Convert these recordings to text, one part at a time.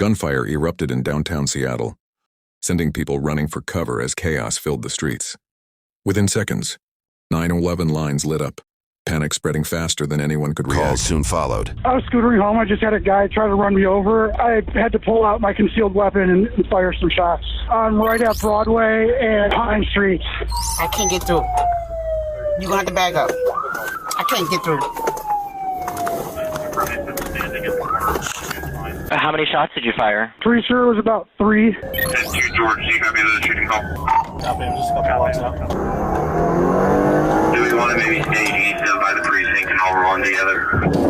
Gunfire erupted in downtown Seattle, sending people running for cover as chaos filled the streets. Within seconds, 911 lines lit up, panic spreading faster than anyone could react. Calls soon followed. I was scootering home. I just had a guy try to run me over. I had to pull out my concealed weapon and fire some shots. I'm right at Broadway and Pine Streets. I can't get through. You're going to have to back up. I can't get through. How many shots did you fire? Pretty sure it was about 3. 2 George, you copy the shooting call? Copy, I'm just a couple blocks out. Do we want to maybe stage east by the precinct and all roll in together?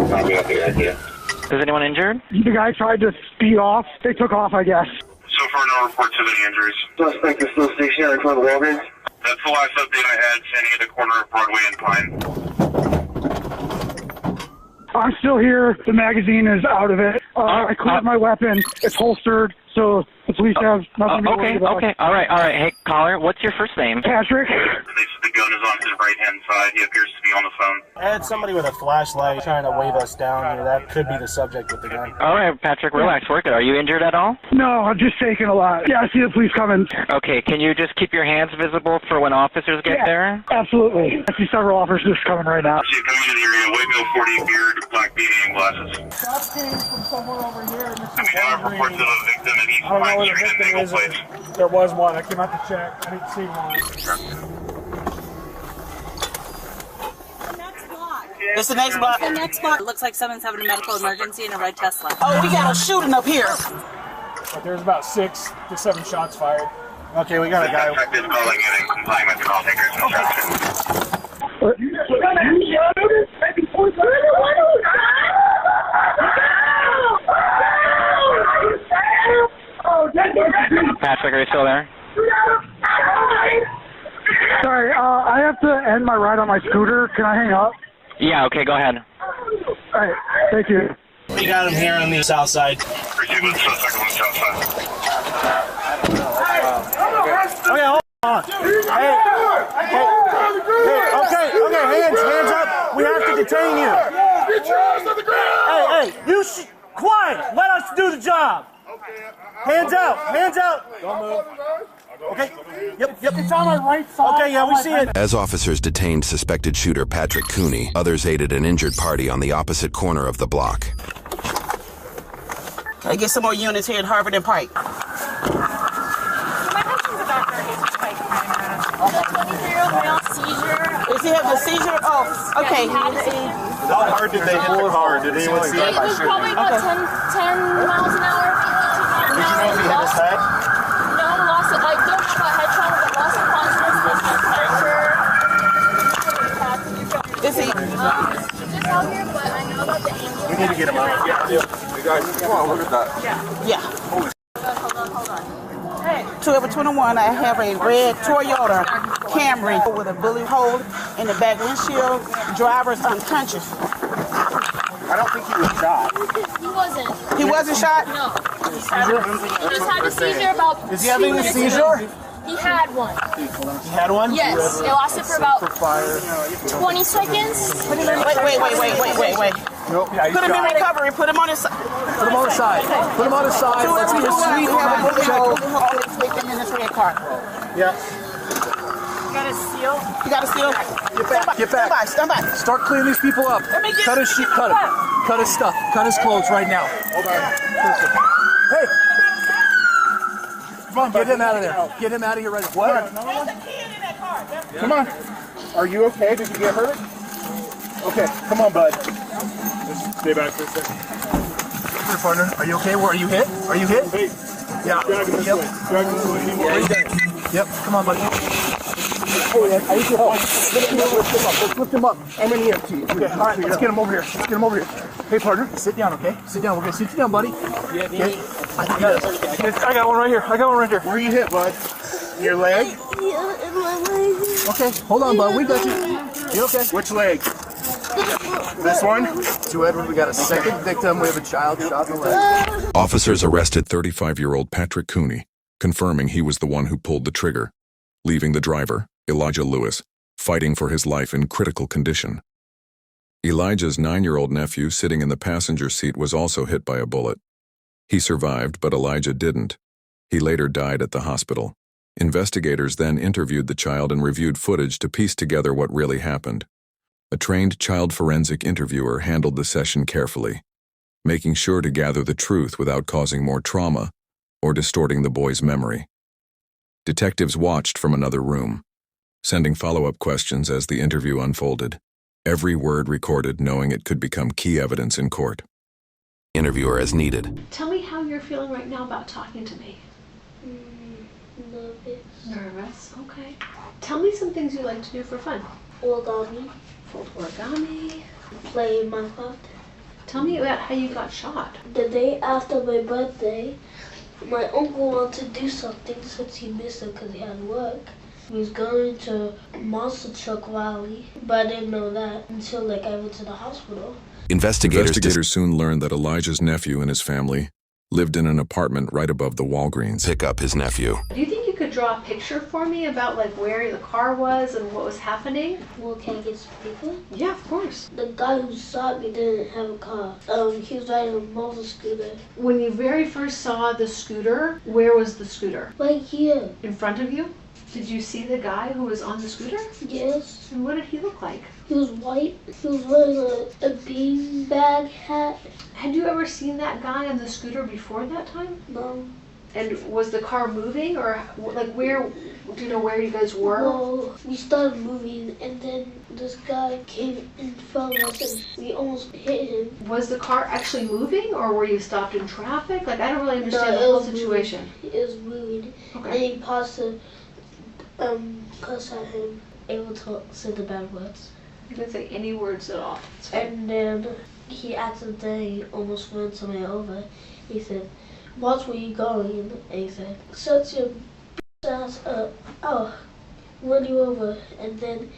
Probably not a good idea. Is anyone injured? The guy tried to speed off. They took off, I guess. So far, no reports of any injuries. Suspect is still stationary in front of the Walgreens? That's the last update I had, standing at the corner of Broadway and Pine. I'm still here. The magazine is out of it. I cleared my weapon. It's holstered, so the police have nothing to worry about. Okay. All right. Hey, caller, what's your first name? Patrick. The gun is on his right-hand side. He appears to be on the phone. I had somebody with a flashlight trying to wave us down here. That could be the subject with the gun. All right, Patrick, relax. Work it. Are you injured at all? No, I'm just shaking a lot. Yeah, I see the police coming. Okay, can you just keep your hands visible for when officers get there? Absolutely. I see several officers coming right now. See you coming into the area. White male, 40 beard, black beanie, and glasses. That came from somewhere over here. I mean, I have reports of a victim in East Pine Street in Naval Place. There was one. I came out to check. I didn't see one. It's the next block. The next block. It looks like someone's having a medical emergency in a red Tesla. Oh, we got a shooting up here. But there's about 6 to 7 shots fired. Okay, we got a guy. Suspect is calling in and complying with the call taker's instructions. Patrick, are you still there? Sorry, I have to end my ride on my scooter. Can I hang up? Yeah, okay, go ahead. All right, thank you. We got him here on the south side. Proceed with the suspect on the south side. Okay, hold on. Hey, okay, hands up. We have to detain you. Get your ass on the ground! Hey, you quiet. Let us do the job. Hands out. Don't move. Okay. Yep. It's on my right side. Okay, yeah, we see it. As officers detained suspected shooter Patrick Cooney, others aided an injured party on the opposite corner of the block. I get some more units here at Harvard and Pike. My husband's about 23-year-old male seizure. Does he have the seizure? Oh, okay. How hard did they hit the car? Did anyone see it? It was probably about 10 miles an hour. Did you know if he hit his head? No, lost it. Like, don't have a head trauma, but lost of consciousness, pressure. Is he? He's just out here, but I know that the ambulance. We need to get him out. You guys, come on, look at that. Yeah. Hold on. Hey. 1221, I have a red Toyota Camry with a bullet hole in the back windshield. Driver's unconscious. I don't think he was shot. He wasn't. He wasn't shot? No. He just had a seizure about. Is he having a seizure? He had one. He had one? Yes. It lasted for about 20 seconds. Wait. Nope. Yeah, Put him in recovery. Put him on his side. Put him on his side. Let's get a sweet Sleeping in this red car. Yeah. You got a seal? Get back. Stand by. Start cleaning these people up. Cut his sheet. Cut him. Cut his stuff. Cut his clothes right now. Hold on. Hey. Come on, get him out of there. Get him out of here right now. What? There's a kid in that car. Come on. Are you okay? Did you get hurt? Okay, come on, bud. Just stay back for a second. Here, partner. Are you okay? Where are you hit? Are you hit? Hey. Yeah. Drag him this way. Drag him this way. Yep. Come on, buddy. Hey, I need your help. Let's lift him up. I'm in EMT. Okay. All right. Let's get him over here. Hey, partner. Sit down, okay? Sit down. We're gonna sit you down, buddy. Yeah. Okay. I got one right here. Where are you hit, bud? Your leg? Yeah, in my leg. Okay. Hold on, bud. We got you. You okay? Which leg? This one? To Edward, we got a second victim. We have a child shot in the leg. Officers arrested 35-year-old Patrick Cooney, confirming he was the one who pulled the trigger, leaving the driver, Elijah Lewis, fighting for his life in critical condition. Elijah's 9-year-old nephew sitting in the passenger seat was also hit by a bullet. He survived, but Elijah didn't. He later died at the hospital. Investigators then interviewed the child and reviewed footage to piece together what really happened. A trained child forensic interviewer handled the session carefully, making sure to gather the truth without causing more trauma or distorting the boy's memory. Detectives watched from another room, sending follow-up questions as the interview unfolded, every word recorded knowing it could become key evidence in court. Interviewer as needed. Tell me how you're feeling right now about talking to me. Nervous. Nervous, okay. Tell me some things you like to do for fun. Origami. Origami. Play Minecraft. Tell me about how you got shot. The day after my birthday, my uncle wanted to do something since he missed it because he had work. He was going to Monster Truck Rally, but I didn't know that until I went to the hospital. Investigators soon learned that Elijah's nephew and his family lived in an apartment right above the Walgreens. Pick up his nephew. Do you think you could draw a picture for me about where the car was and what was happening? Well, can I get some paper? Yeah, of course. The guy who shot me didn't have a car. He was riding a motor scooter. When you very first saw the scooter, where was the scooter? Right here. In front of you? Did you see the guy who was on the scooter? Yes. And what did he look like? He was white. He was wearing a beanbag hat. Had you ever seen that guy on the scooter before that time? No. And was the car moving, or where, do you know where you guys were? Well, we started moving and then this guy came in front of us and we almost hit him. Was the car actually moving, or were you stopped in traffic? I don't really understand the whole situation. It was moving. Okay. And he paused to cuss at him, able to say the bad words. You didn't say any words at all. And then he accidentally almost ran somebody over. He said, "Watch where you're going." And he said, "Shut your ass up. Oh, run you over." And then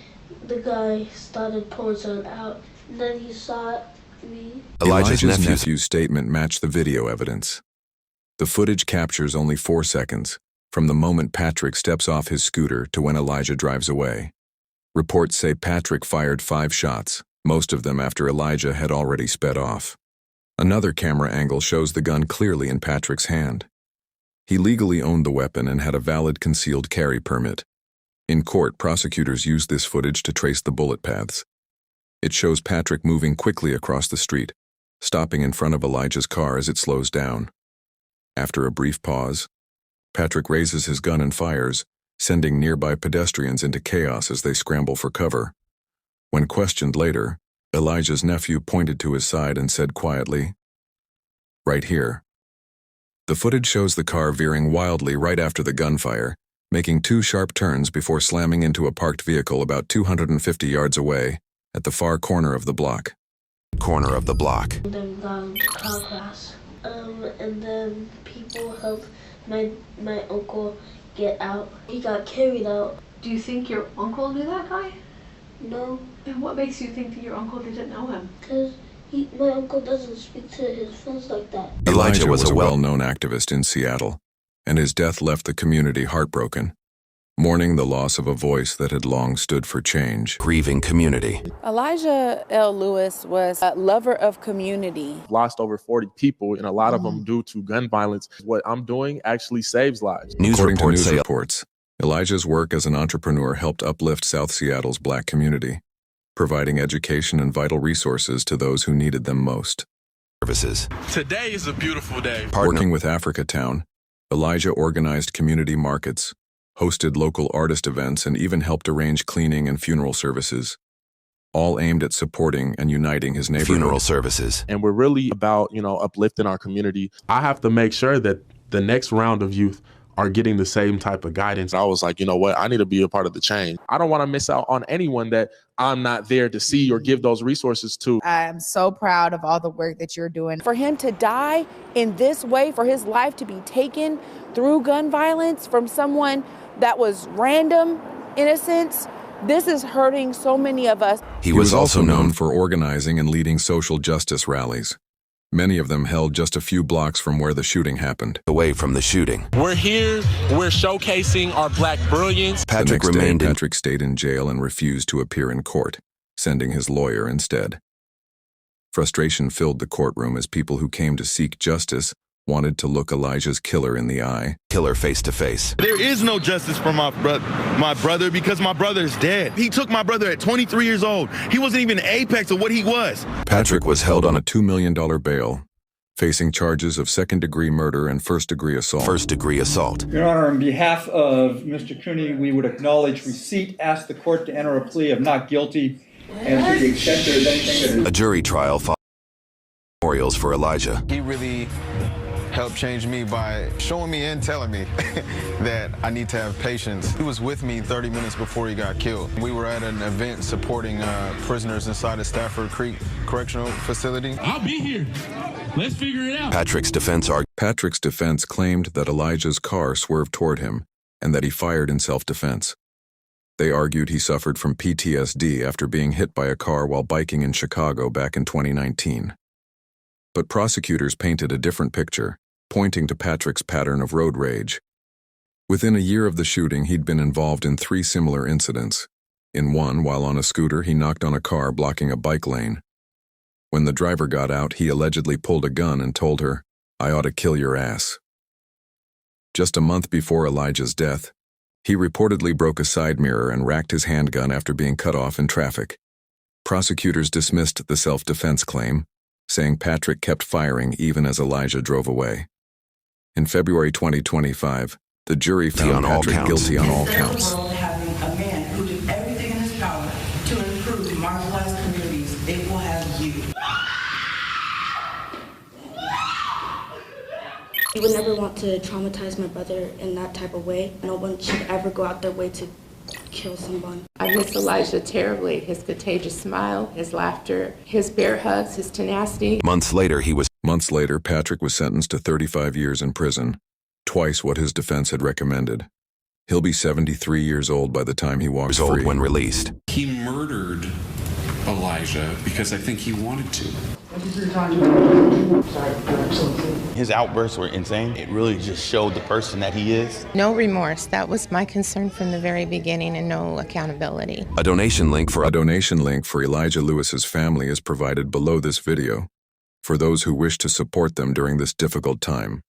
the guy started pulling something out. And then he saw me. Elijah's nephew's statement matched the video evidence. The footage captures only 4 seconds, from the moment Patrick steps off his scooter to when Elijah drives away. Reports say Patrick fired 5 shots, most of them after Elijah had already sped off. Another camera angle shows the gun clearly in Patrick's hand. He legally owned the weapon and had a valid concealed carry permit. In court, prosecutors used this footage to trace the bullet paths. It shows Patrick moving quickly across the street, stopping in front of Elijah's car as it slows down. After a brief pause, Patrick raises his gun and fires, sending nearby pedestrians into chaos as they scramble for cover. When questioned later, Elijah's nephew pointed to his side and said quietly, "Right here." The footage shows the car veering wildly right after the gunfire, making 2 sharp turns before slamming into a parked vehicle about 250 yards away at the far corner of the block. Corner of the block. And then we got into car crash. And then people helped my uncle get out. He got carried out. Do you think your uncle knew that guy? No, And what makes you think that your uncle didn't know him? because my uncle doesn't speak to his friends like that. Elijah was a well-known activist in Seattle, and his death left the community heartbroken, mourning the loss of a voice that had long stood for change. Grieving community. Elijah L. Lewis was a lover of community. Lost over 40 people, and a lot of them due to gun violence. What I'm doing actually saves lives. According to news reports, Elijah's work as an entrepreneur helped uplift South Seattle's Black community, providing education and vital resources to those who needed them most. Services. Today is a beautiful day. Working with Africa Town, Elijah organized community markets, hosted local artist events, and even helped arrange cleaning and funeral services, all aimed at supporting and uniting his neighborhood. Funeral services. And we're really about, uplifting our community. I have to make sure that the next round of youth are getting the same type of guidance. I was like, you know what? I need to be a part of the change. I don't want to miss out on anyone that I'm not there to see or give those resources to. I am so proud of all the work that you're doing. For him to die in this way, for his life to be taken through gun violence from someone that was random, in a sense, this is hurting so many of us. He was also known for organizing and leading social justice rallies. Many of them held just a few blocks from where the shooting happened. Away from the shooting. We're here, we're showcasing our Black brilliance. Patrick stayed in jail and refused to appear in court, sending his lawyer instead. Frustration filled the courtroom as people who came to seek justice wanted to look Elijah's killer in the eye. Killer face to face. There is no justice for my brother because my brother is dead. He took my brother at 23 years old. He wasn't even the apex of what he was. Patrick was held on a $2 million bail, facing charges of second-degree murder and first-degree assault. First-degree assault. Your Honor, on behalf of Mr. Cooney, we would acknowledge receipt, ask the court to enter a plea of not guilty, and to the extent there is anything that is... A jury trial followed memorials for Elijah. He really helped change me by showing me and telling me that I need to have patience. He was with me 30 minutes before he got killed. We were at an event supporting prisoners inside the Stafford Creek Correctional Facility. I'll be here. Let's figure it out. Patrick's defense claimed that Elijah's car swerved toward him and that he fired in self-defense. They argued he suffered from PTSD after being hit by a car while biking in Chicago back in 2019. But prosecutors painted a different picture, pointing to Patrick's pattern of road rage. Within a year of the shooting, he'd been involved in 3 similar incidents. In one, while on a scooter, he knocked on a car blocking a bike lane. When the driver got out, he allegedly pulled a gun and told her, "I ought to kill your ass." Just a month before Elijah's death, he reportedly broke a side mirror and racked his handgun after being cut off in traffic. Prosecutors dismissed the self-defense claim, saying Patrick kept firing even as Elijah drove away. In February 2025, the jury found Patrick guilty on all counts. Having a man who did everything in his power to improve marginalized communities, it will have you. You would never want to traumatize my brother in that type of way. No one should ever go out their way to kill someone. I miss Elijah terribly. His contagious smile, his laughter, his bear hugs, his tenacity. Months later, Patrick was sentenced to 35 years in prison, twice what his defense had recommended. He'll be 73 years old by the time he walks free. When released. He murdered Elijah because I think he wanted to. His outbursts were insane. It really just showed the person that he is. No remorse. That was my concern from the very beginning, and no accountability. A donation link for Elijah Lewis's family is provided below this video for those who wish to support them during this difficult time.